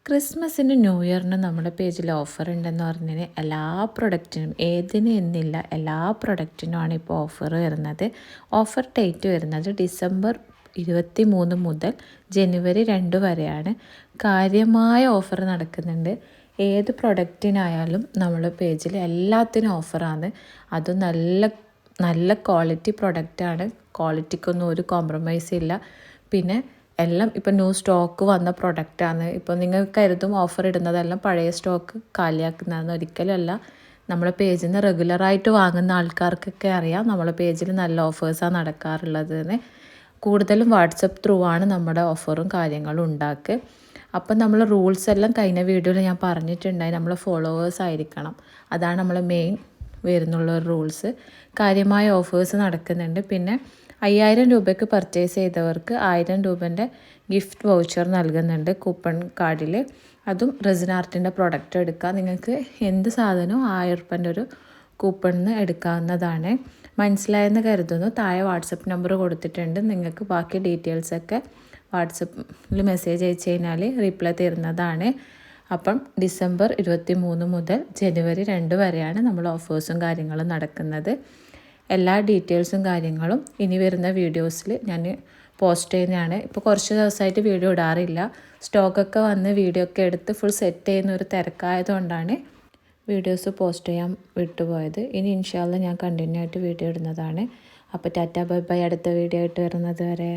ക്രിസ്മസിനും new ഇയറിനും നമ്മുടെ പേജിൽ offer ഉണ്ടെന്ന് പറഞ്ഞാൽ എല്ലാ പ്രൊഡക്റ്റിനും ഏതിനും എന്നില്ല എല്ലാ പ്രൊഡക്റ്റിനുമാണ് ഇപ്പോൾ ഓഫർ വരുന്നത്. ഓഫർ ഡേറ്റ് വരുന്നത് ഡിസംബർ 23 മുതൽ ജനുവരി 2 വരെയാണ്. കാര്യമായ ഓഫർ നടക്കുന്നുണ്ട്. ഏത് പ്രൊഡക്റ്റിനായാലും നമ്മുടെ പേജിൽ എല്ലാത്തിനും ഓഫറാണ്. അതും നല്ല ക്വാളിറ്റി പ്രൊഡക്റ്റാണ്. ക്വാളിറ്റിക്കൊന്നും ഒരു കോംപ്രമൈസ് ഇല്ല. പിന്നെ എല്ലാം ഇപ്പോൾ ന്യൂ സ്റ്റോക്ക് വന്ന പ്രൊഡക്റ്റാണ്. ഇപ്പോൾ നിങ്ങൾ കരുതും ഓഫർ ഇടുന്നതെല്ലാം പഴയ സ്റ്റോക്ക് കാലിയാക്കുന്നതെന്ന്. ഒരിക്കലുമല്ല. നമ്മളെ പേജിൽ നിന്ന് റെഗുലറായിട്ട് വാങ്ങുന്ന ആൾക്കാർക്കൊക്കെ അറിയാം നമ്മളെ പേജിൽ നല്ല ഓഫേഴ്സാണ് നടക്കാറുള്ളതെന്ന്. കൂടുതലും വാട്സപ്പ് ത്രൂ ആണ് നമ്മുടെ ഓഫറും കാര്യങ്ങളും ഉണ്ടാക്കുക. അപ്പം നമ്മൾ റൂൾസ് എല്ലാം കഴിഞ്ഞ വീഡിയോയിൽ ഞാൻ പറഞ്ഞിട്ടുണ്ടായി. നമ്മൾ ഫോളോവേഴ്സ് ആയിരിക്കണം. അതാണ് നമ്മൾ മെയിൻ വരുന്നുള്ള റൂൾസ്. കാര്യമായ ഓഫേഴ്സ് നടക്കുന്നുണ്ട്. പിന്നെ 5000 രൂപയ്ക്ക് പർച്ചേസ് ചെയ്തവർക്ക് 1000 രൂപേൻ്റെ ഗിഫ്റ്റ് വൗച്ചർ നൽകുന്നുണ്ട് കൂപ്പൺ കാർഡിൽ. അതും റെസിൻ ആർട്ടിൻ്റെ പ്രൊഡക്റ്റ് എടുക്കുക. നിങ്ങൾക്ക് എന്ത് സാധനവും 1000 രൂപേൻ്റെ ഒരു കൂപ്പണിന് എടുക്കാവുന്നതാണ്. മനസ്സിലായെന്ന് കരുതുന്നു. താഴെ വാട്സപ്പ് നമ്പർ കൊടുത്തിട്ടുണ്ട്. നിങ്ങൾക്ക് ബാക്കി ഡീറ്റെയിൽസൊക്കെ വാട്സപ്പിൽ മെസ്സേജ് അയച്ചു കഴിഞ്ഞാൽ റീപ്ലൈ തരുന്നതാണ്. അപ്പം ഡിസംബർ 23 മുതൽ ജനുവരി 2 വരെയാണ് നമ്മൾ ഓഫേഴ്സും കാര്യങ്ങളും നടക്കുന്നത്. എല്ലാ ഡീറ്റെയിൽസും കാര്യങ്ങളും ഇനി വരുന്ന വീഡിയോസിൽ ഞാൻ പോസ്റ്റ് ചെയ്യുന്നതാണ്. ഇപ്പോൾ കുറച്ച് ദിവസമായിട്ട് വീഡിയോ ഇടാറില്ല. സ്റ്റോക്കൊക്കെ വന്ന് വീഡിയോ ഒക്കെ എടുത്ത് ഫുൾ സെറ്റ് ചെയ്യുന്ന ഒരു തിരക്കായതുകൊണ്ടാണ് വീഡിയോസ് പോസ്റ്റ് ചെയ്യാൻ വിട്ടുപോയത്. ഇനി ഇൻഷാ അല്ലാഹ് ഞാൻ കണ്ടിന്യൂ ആയിട്ട് വീഡിയോ ഇടുന്നതാണ്. അപ്പോൾ ടാറ്റ ബൈ ബൈ. അടുത്ത വീഡിയോ ആയിട്ട് വരുന്നത് വരെ.